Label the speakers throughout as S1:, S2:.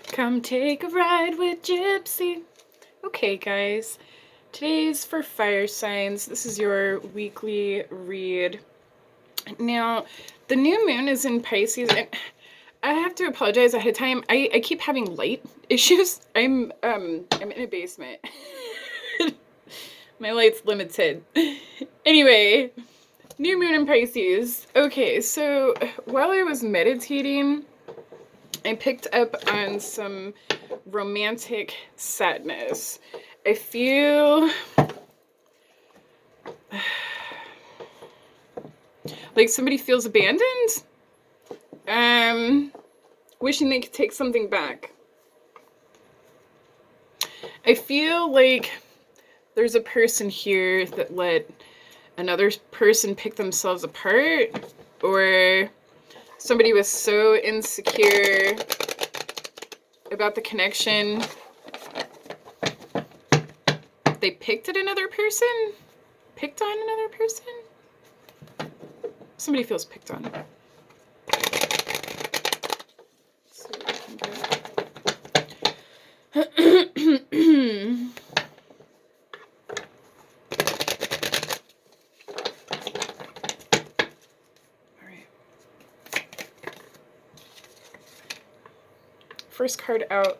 S1: Come take a ride with Gypsy. Okay, guys. Today's for fire signs. This is your weekly read. Now, the new moon is in Pisces, and I have to apologize ahead of time. I keep having light issues. I'm in a basement. My light's limited. Anyway, new moon in Pisces. Okay, so while I was meditating, I picked up on some romantic sadness. I feel like somebody feels abandoned. Wishing they could take something back. I feel like there's a person here that let another person pick themselves apart, or somebody was so insecure about the connection they picked on another person. Somebody feels picked on. First card out.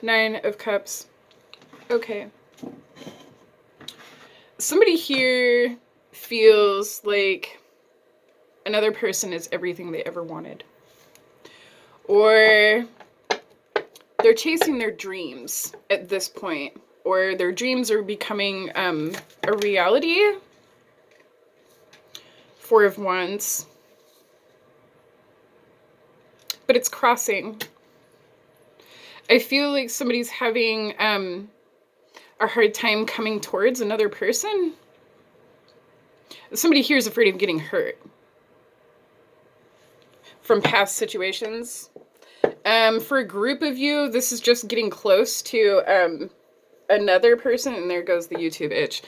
S1: 9 of Cups. Okay. Somebody here feels like another person is everything they ever wanted. Or they're chasing their dreams at this point. Or their dreams are becoming a reality. 4 of Wands. But it's crossing. I feel like somebody's having a hard time coming towards another person. Somebody here is afraid of getting hurt from past situations. For a group of you, this is just getting close to another person, and there goes the YouTube itch.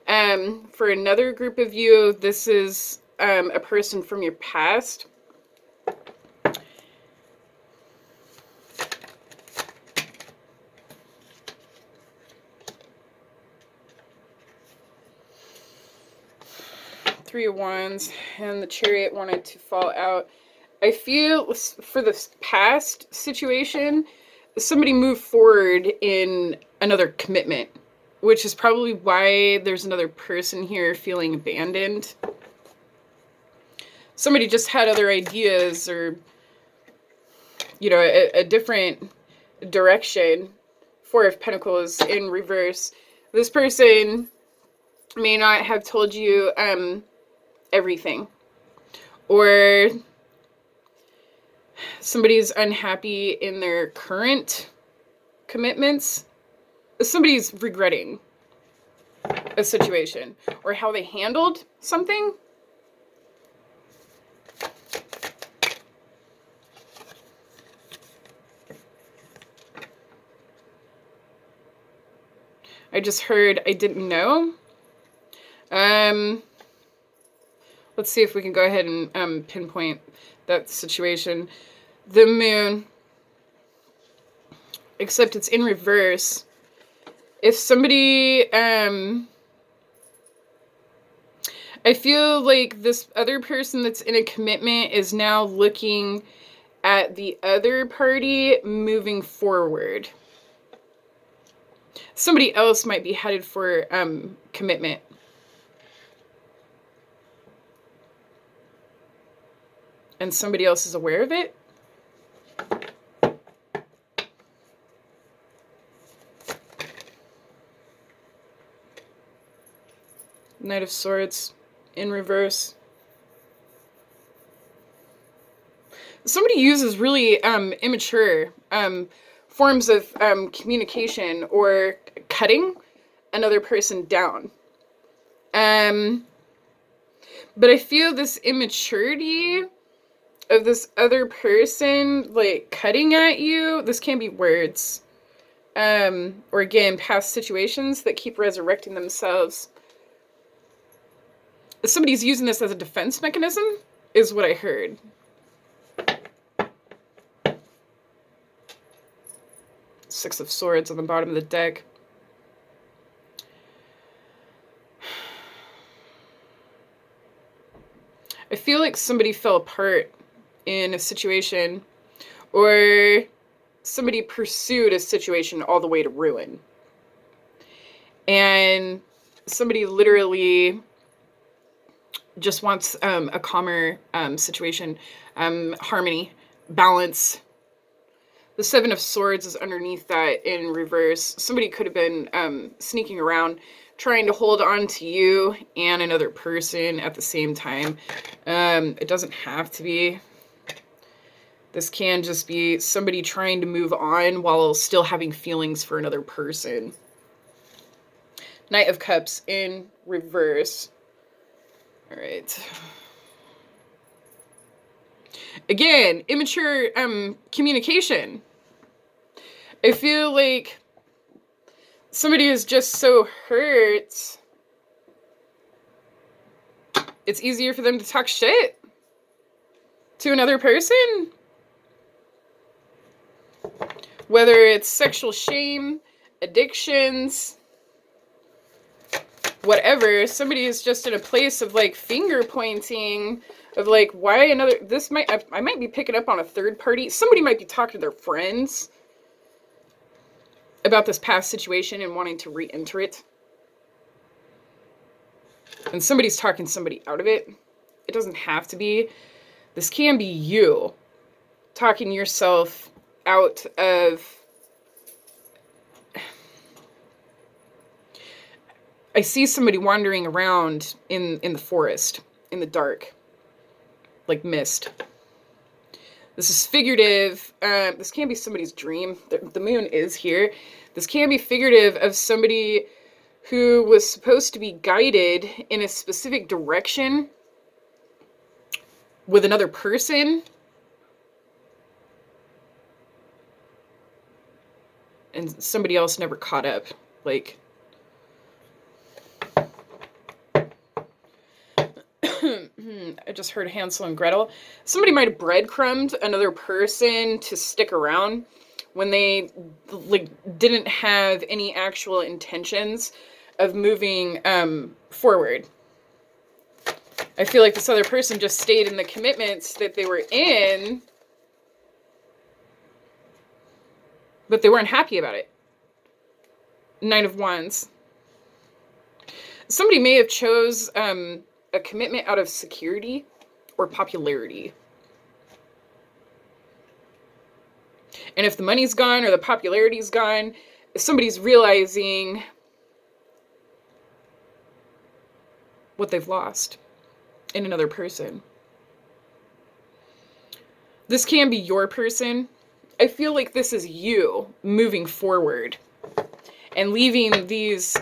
S1: For another group of you, this is a person from your past. Three of Wands, and the Chariot wanted to fall out. I feel for this past situation, somebody moved forward in another commitment, which is probably why there's another person here feeling abandoned. Somebody just had other ideas, or, you know, a different direction. 4 of Pentacles in reverse. This person may not have told you everything, or somebody's unhappy in their current commitments. Somebody's regretting a situation or how they handled something. I just heard I didn't know. Let's see if we can go ahead and pinpoint that situation. The moon, except it's in reverse. If somebody, I feel like this other person that's in a commitment is now looking at the other party moving forward. Somebody else might be headed for commitment. And somebody else is aware of it. Knight of Swords in reverse. Somebody uses really immature forms of communication or cutting another person down. But I feel this immaturity of this other person, like, cutting at you. This can be words. Or again, past situations that keep resurrecting themselves. Somebody's using this as a defense mechanism, is what I heard. Six of Swords on the bottom of the deck. I feel like somebody fell apart in a situation, or somebody pursued a situation all the way to ruin. And somebody literally just wants a calmer situation, harmony, balance. The Seven of Swords is underneath that in reverse. Somebody could have been sneaking around, trying to hold on to you and another person at the same time. It doesn't have to be. This can just be somebody trying to move on while still having feelings for another person. Knight of Cups in reverse. All right. Again, immature communication. I feel like somebody is just so hurt. It's easier for them to talk shit to another person. Whether it's sexual shame, addictions, whatever, somebody is just in a place of like finger pointing of like, why another, I might be picking up on a third party. Somebody might be talking to their friends about this past situation and wanting to re-enter it. And somebody's talking somebody out of it. It doesn't have to be. This can be you talking yourself out of... I see somebody wandering around in the forest, in the dark, like mist. This is figurative. This can be somebody's dream. The moon is here. This can be figurative of somebody who was supposed to be guided in a specific direction with another person. And somebody else never caught up. Like... I just heard Hansel and Gretel. Somebody might have breadcrumbed another person to stick around when they like didn't have any actual intentions of moving forward. I feel like this other person just stayed in the commitments that they were in, but they weren't happy about it. Nine of Wands. Somebody may have chose a commitment out of security or popularity. And if the money's gone or the popularity's gone, somebody's realizing what they've lost in another person. This can be your person. I feel like this is you moving forward and leaving these,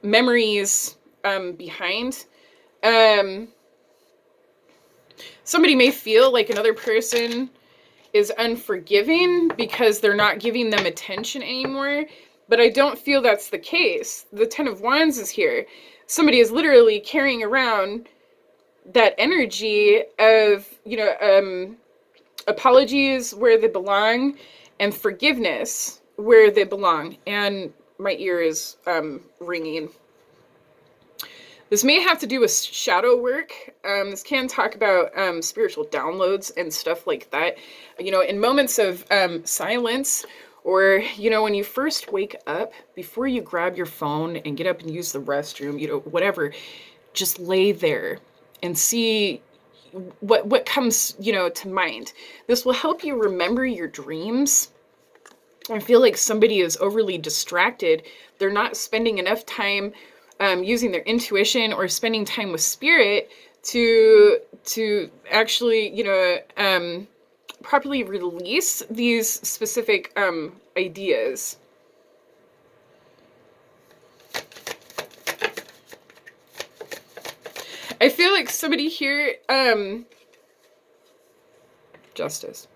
S1: memories behind. Somebody may feel like another person is unforgiving because they're not giving them attention anymore, but I don't feel that's the case. The Ten of Wands is here. Somebody is literally carrying around that energy of, apologies where they belong and forgiveness where they belong. And my ear is ringing. This may have to do with shadow work. This can talk about spiritual downloads and stuff like that. In moments of silence, or, when you first wake up, before you grab your phone and get up and use the restroom, whatever, just lay there and see what comes, to mind. This will help you remember your dreams. I feel like somebody is overly distracted. They're not spending enough time using their intuition or spending time with spirit to actually, properly release these specific ideas. I feel like somebody here, Justice.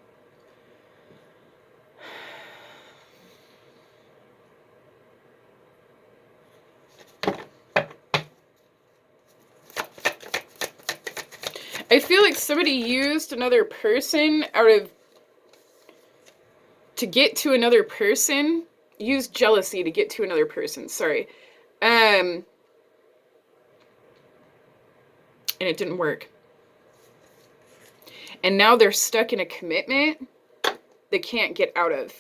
S1: I feel like somebody used another person out of to get to another person. Use jealousy to get to another person. Sorry. And it didn't work. And now they're stuck in a commitment they can't get out of.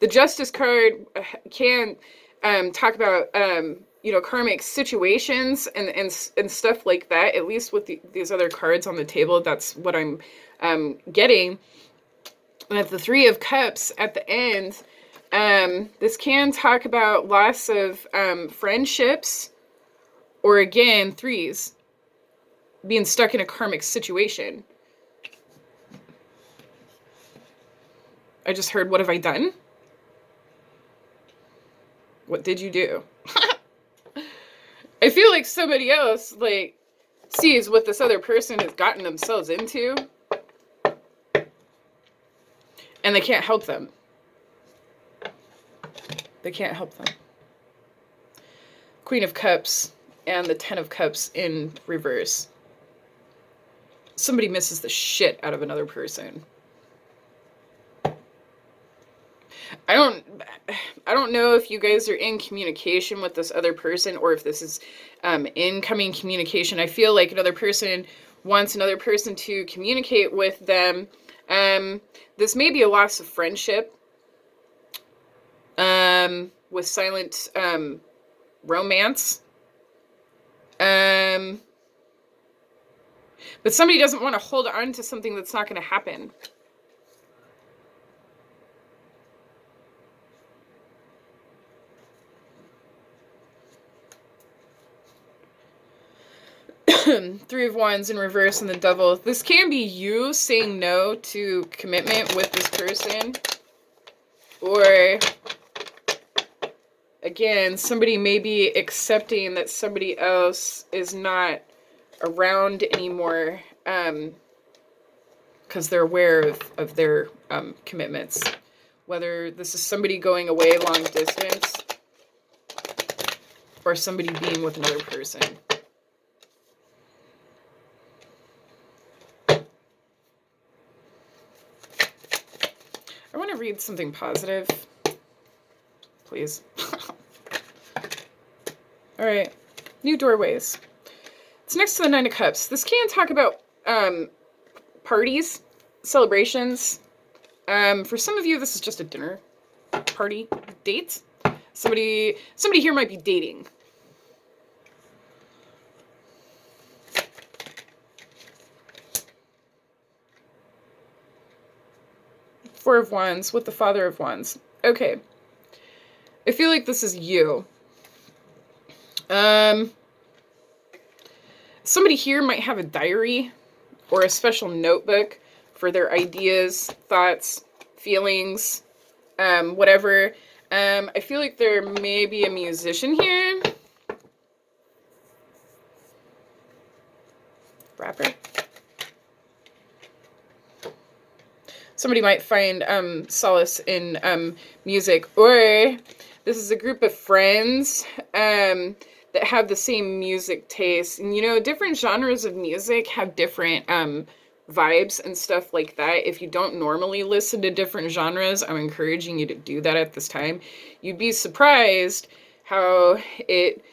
S1: The Justice card can talk about, you know, karmic situations and stuff like that. At least with these other cards on the table, that's what I'm getting. And at the Three of Cups at the end, this can talk about loss of friendships, or again, threes, being stuck in a karmic situation. I just heard, what have I done? What did you do? I feel like somebody else, like, sees what this other person has gotten themselves into, and they can't help them. They can't help them. Queen of Cups and the Ten of Cups in reverse. Somebody misses the shit out of another person. I don't know if you guys are in communication with this other person, or if this is incoming communication. I feel like another person wants another person to communicate with them. This may be a loss of friendship, with silent romance. But somebody doesn't want to hold on to something that's not going to happen. Three of Wands in reverse and the Devil. This can be you saying no to commitment with this person. Or, again, somebody may be accepting that somebody else is not around anymore, because they're aware of their commitments. Whether this is somebody going away long distance, or somebody being with another person. I want to read something positive, please. All right, new doorways. It's next to the Nine of Cups. This can talk about parties, celebrations. For some of you, this is just a dinner party, date. Somebody here might be dating. Four of Wands with the Father of Wands. Okay. I feel like this is you. Somebody here might have a diary or a special notebook for their ideas, thoughts, feelings, whatever. I feel like there may be a musician here. Rapper. Somebody might find solace in music, or this is a group of friends that have the same music taste. And, you know, different genres of music have different vibes and stuff like that. If you don't normally listen to different genres, I'm encouraging you to do that at this time. You'd be surprised how it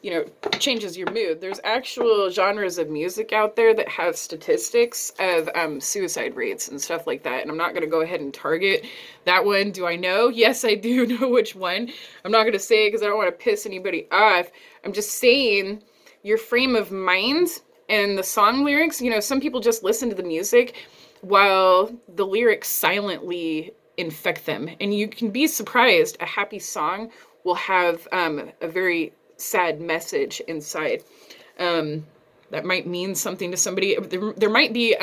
S1: you know, changes your mood. There's actual genres of music out there that have statistics of suicide rates and stuff like that. And I'm not going to go ahead and target that one. Do I know? Yes, I do know which one. I'm not going to say it because I don't want to piss anybody off. I'm just saying your frame of mind and the song lyrics. You know, some people just listen to the music while the lyrics silently infect them. And you can be surprised. A happy song will have a very sad message inside. That might mean something to somebody. There might be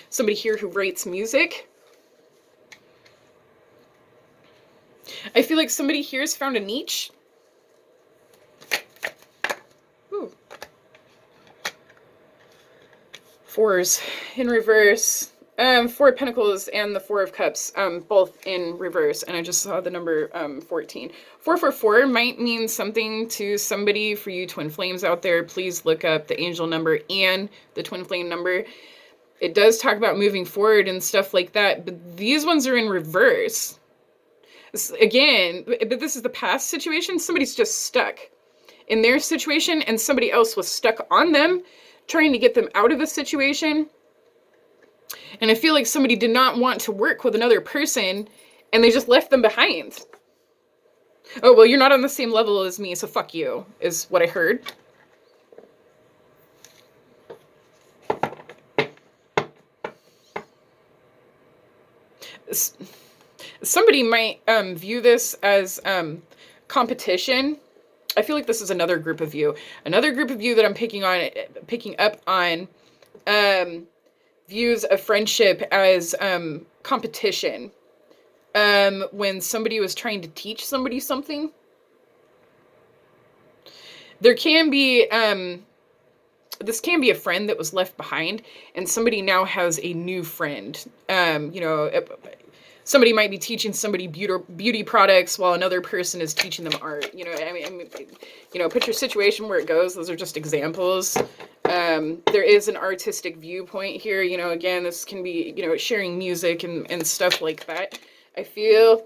S1: somebody here who writes music. I feel like somebody here has found a niche. Ooh. Fours in reverse. Four of Pentacles and the Four of Cups, both in reverse. And I just saw the number 14. 444 might mean something to somebody. For you twin flames out there, please look up the angel number and the twin flame number. It does talk about moving forward and stuff like that, but these ones are in reverse. Again, but this is the past situation. Somebody's just stuck in their situation and somebody else was stuck on them, trying to get them out of the situation. And I feel like somebody did not want to work with another person and they just left them behind. Oh, well, you're not on the same level as me, so fuck you, is what I heard. Somebody might view this as competition. I feel like this is another group of you. Another group of you that I'm picking up on views of friendship as competition. When somebody was trying to teach somebody something. There can be, this can be a friend that was left behind, and somebody now has a new friend. You know, somebody might be teaching somebody beauty products while another person is teaching them art. You know, I mean, you know, put your situation where it goes. Those are just examples. There is an artistic viewpoint here. You know, again, this can be, you know, sharing music and stuff like that. I feel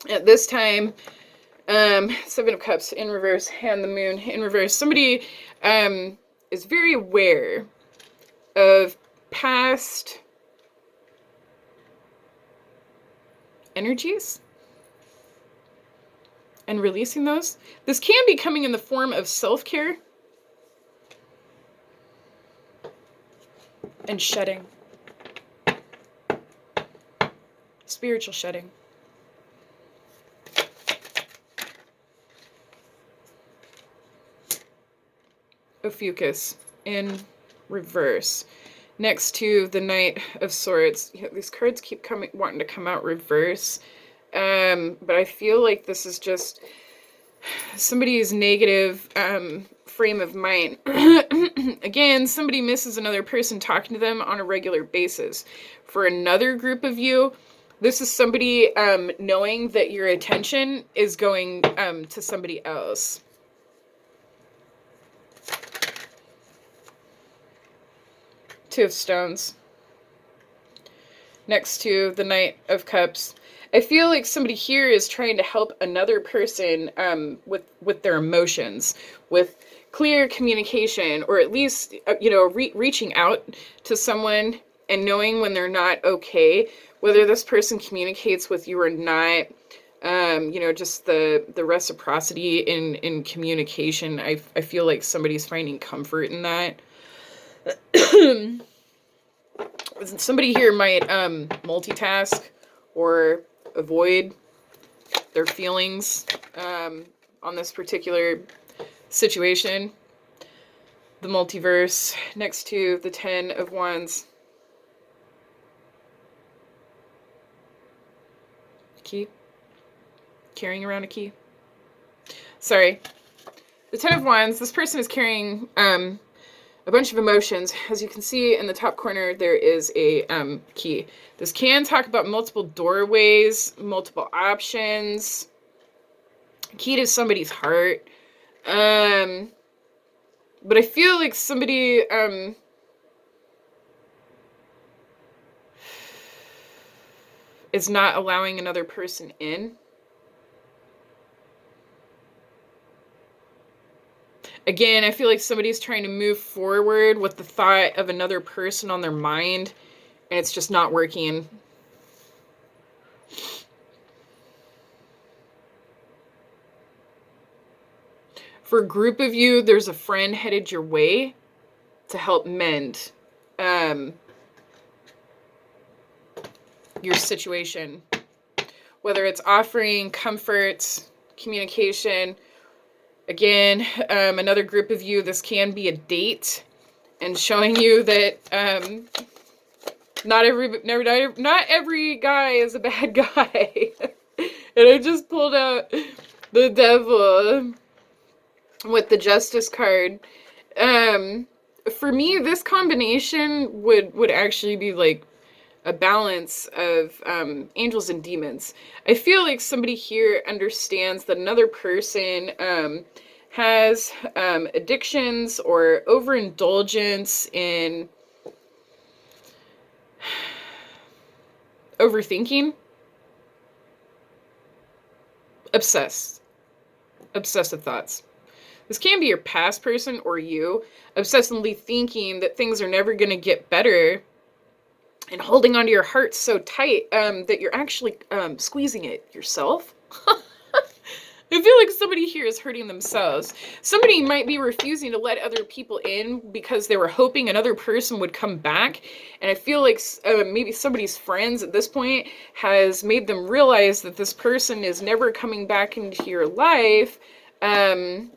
S1: at this time, Seven of Cups in reverse and the Moon in reverse. Somebody is very aware of past energies and releasing those. This can be coming in the form of self-care and shedding. Spiritual shedding. Ophiuchus in reverse. Next to the Knight of Swords. You know, these cards keep wanting to come out reverse. But I feel like this is just somebody's negative frame of mind. Again, somebody misses another person talking to them on a regular basis. For another group of you, this is somebody knowing that your attention is going to somebody else. Two of Stones. Next to the Knight of Cups. I feel like somebody here is trying to help another person with their emotions, with clear communication, or at least, you know, reaching out to someone and knowing when they're not okay, whether this person communicates with you or not. You know, just the reciprocity in communication. I feel like somebody's finding comfort in that. Somebody here might multitask or avoid their feelings on this particular situation. The multiverse next to the Ten of Wands. Key. Carrying around a key. Sorry. The Ten of Wands, this person is carrying a bunch of emotions. As you can see in the top corner, there is a key. This can talk about multiple doorways, multiple options, key to somebody's heart. But I feel like somebody is not allowing another person in. Again, I feel like somebody's trying to move forward with the thought of another person on their mind, and it's just not working. For a group of you, there's a friend headed your way to help mend your situation. Whether it's offering comfort, communication. Again, another group of you, this can be a date and showing you that not every guy is a bad guy. And I just pulled out the Devil with the Justice card. For me, this combination would actually be like a balance of angels and demons. I feel like somebody here understands that another person has addictions or overindulgence in overthinking. Obsessive thoughts. This can be your past person or you obsessively thinking that things are never going to get better and holding onto your heart so tight that you're actually squeezing it yourself. I feel like somebody here is hurting themselves. Somebody might be refusing to let other people in because they were hoping another person would come back. And I feel like maybe somebody's friends at this point has made them realize that this person is never coming back into your life. And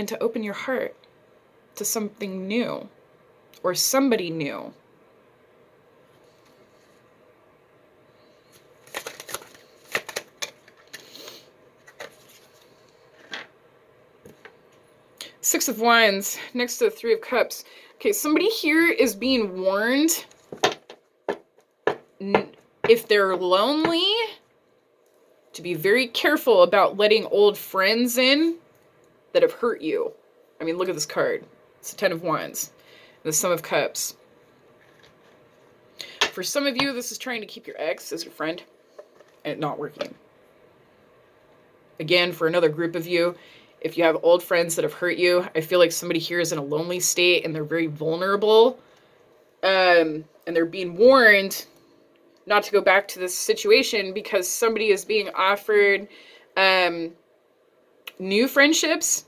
S1: to open your heart to something new or somebody new. Six of Wands next to the Three of Cups. Okay, somebody here is being warned if they're lonely to be very careful about letting old friends in that have hurt you. I mean, look at this card. It's the Ten of Wands, the Son of Cups. For some of you, this is trying to keep your ex as your friend and it not working. Again, for another group of you, if you have old friends that have hurt you, I feel like somebody here is in a lonely state and they're very vulnerable. And they're being warned not to go back to this situation because somebody is being offered new friendships.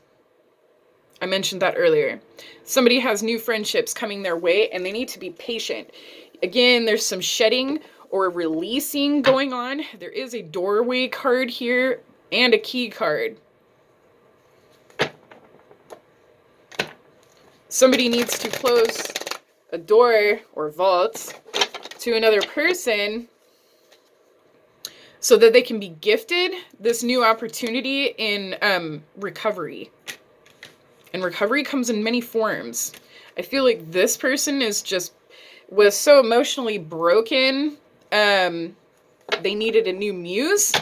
S1: I mentioned that earlier. Somebody has new friendships coming their way and they need to be patient. Again, there's some shedding or releasing going on. There is a doorway card here and a key card. Somebody needs to close a door or vault to another person so that they can be gifted this new opportunity in recovery. And recovery comes in many forms. I feel like this person was so emotionally broken, they needed a new muse.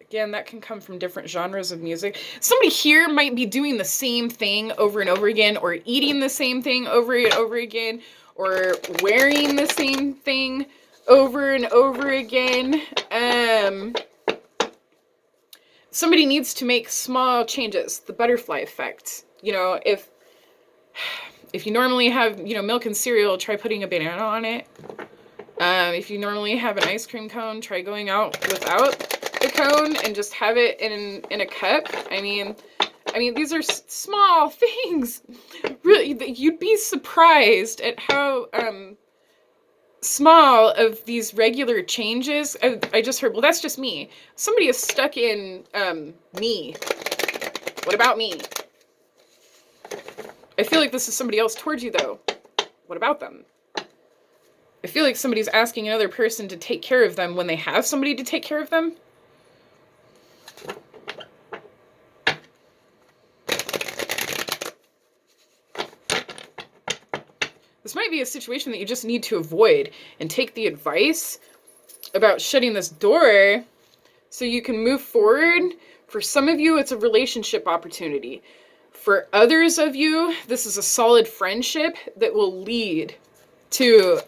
S1: Again, that can come from different genres of music. Somebody here might be doing the same thing over and over again, or eating the same thing over and over again, or wearing the same thing over and over again. Somebody needs to make small changes. The butterfly effect. You know, if you normally have, milk and cereal, try putting a banana on it. If you normally have an ice cream cone, try going out without the cone and just have it in a cup. I mean, these are small things. Really, you'd be surprised at how small of these regular changes. I just heard, well, that's just me. Somebody is stuck in me. What about me? I feel like this is somebody else towards you, though. What about them? I feel like somebody's asking another person to take care of them when they have somebody to take care of them. This might be a situation that you just need to avoid and take the advice about shutting this door so you can move forward. For some of you, it's a relationship opportunity. For others of you, this is a solid friendship that will lead to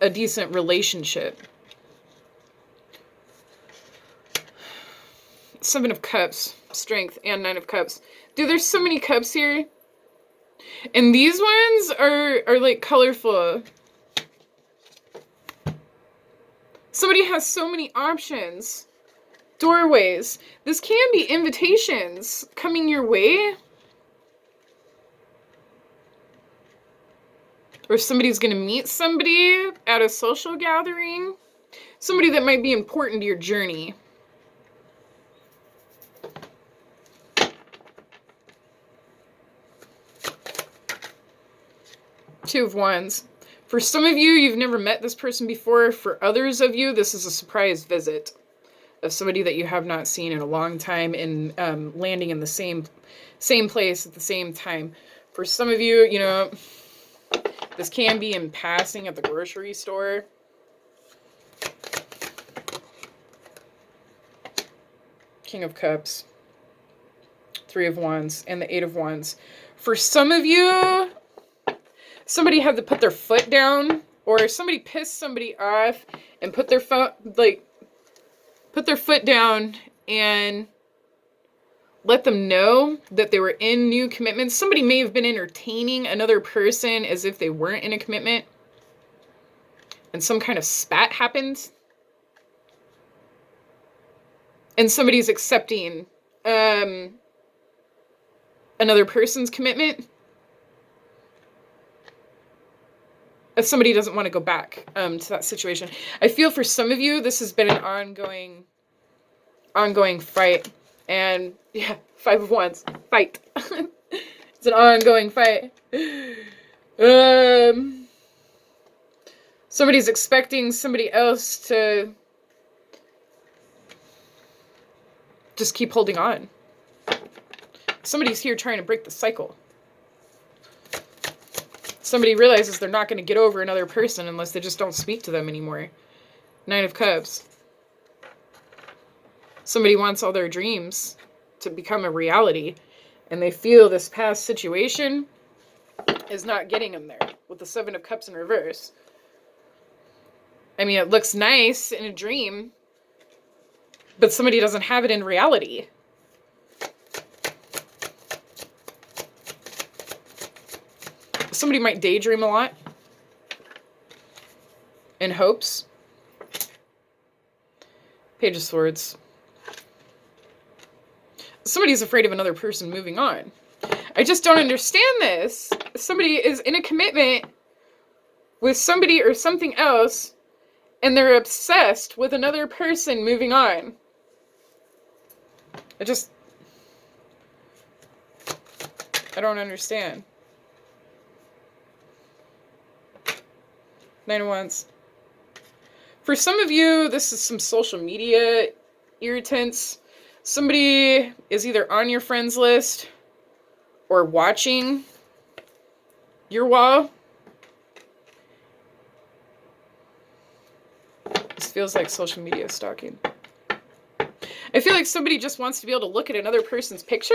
S1: a decent relationship. Seven of Cups, Strength, and Nine of Cups. Dude, there's so many cups here. And these ones are like colorful. Somebody has so many options. Doorways. This can be invitations coming your way. Or somebody's going to meet somebody at a social gathering. Somebody that might be important to your journey. Two of Wands. For some of you, you've never met this person before. For others of you, this is a surprise visit of somebody that you have not seen in a long time and landing in the same place at the same time. For some of you, this can be in passing at the grocery store. King of Cups, Three of Wands, and the Eight of Wands. For some of you, somebody had to put their foot down, or somebody pissed somebody off and put their foot down and let them know that they were in new commitments. Somebody may have been entertaining another person as if they weren't in a commitment, and some kind of spat happened, and somebody's accepting another person's commitment. If somebody doesn't want to go back to that situation. I feel for some of you, this has been an ongoing fight. And yeah, Five of Wands, fight. It's an ongoing fight. Somebody's expecting somebody else to just keep holding on. Somebody's here trying to break the cycle. Somebody realizes they're not going to get over another person unless they just don't speak to them anymore. Nine of Cups. Somebody wants all their dreams to become a reality, and they feel this past situation is not getting them there with the Seven of Cups in reverse. I mean, it looks nice in a dream, but somebody doesn't have it in reality. Somebody might daydream a lot in hopes. Page of Swords. Somebody's afraid of another person moving on. I just don't understand this. Somebody is in a commitment with somebody or something else, and they're obsessed with another person moving on. I don't understand. Nine of Wands. For some of you, this is some social media irritants. Somebody is either on your friends list or watching your wall. This feels like social media stalking. I feel like somebody just wants to be able to look at another person's picture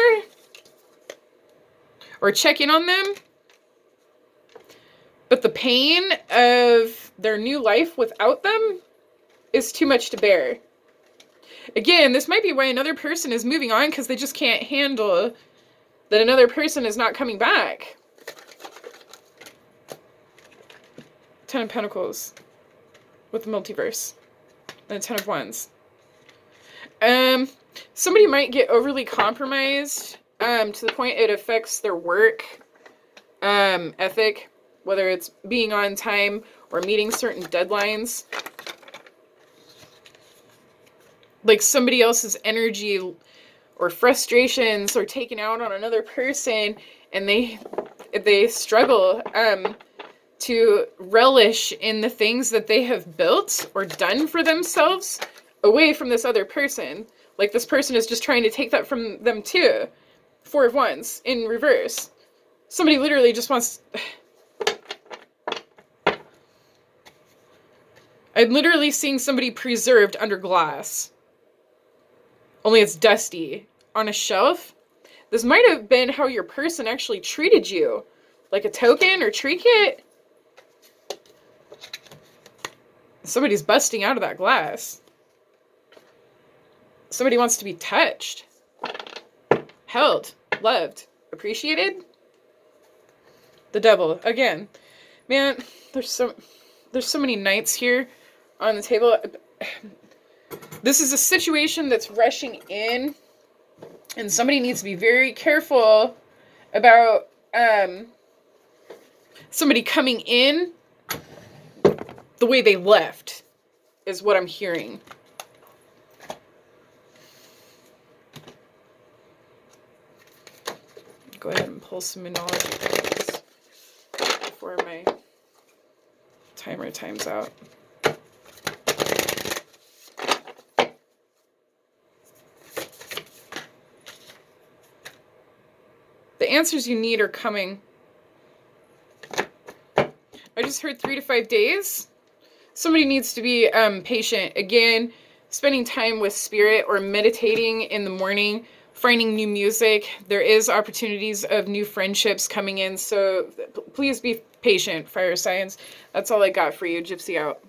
S1: or check in on them. But the pain of their new life without them is too much to bear. Again, this might be why another person is moving on, because they just can't handle that another person is not coming back. Ten of Pentacles with the multiverse. And a Ten of Wands. Somebody might get overly compromised to the point it affects their work ethic, whether it's being on time or meeting certain deadlines. Like somebody else's energy or frustrations are taken out on another person, and they struggle to relish in the things that they have built or done for themselves away from this other person. Like this person is just trying to take that from them too. Four of Wands in reverse. Somebody literally just wants... I'm literally seeing somebody preserved under glass. Only it's dusty. On a shelf. This might have been how your person actually treated you. Like a token or trinket. Somebody's busting out of that glass. Somebody wants to be touched. Held. Loved. Appreciated. The Devil. Again. Man, there's so many knights here on the table. This is a situation that's rushing in, and somebody needs to be very careful about somebody coming in the way they left, is what I'm hearing. Go ahead and pull some Monology cards before my timer times out. The answers you need are coming. I just heard 3 to 5 days. Somebody needs to be patient. Again, spending time with spirit or meditating in the morning, finding new music. There is opportunities of new friendships coming in. So please be patient, fire signs. That's all I got for you. Gypsy out.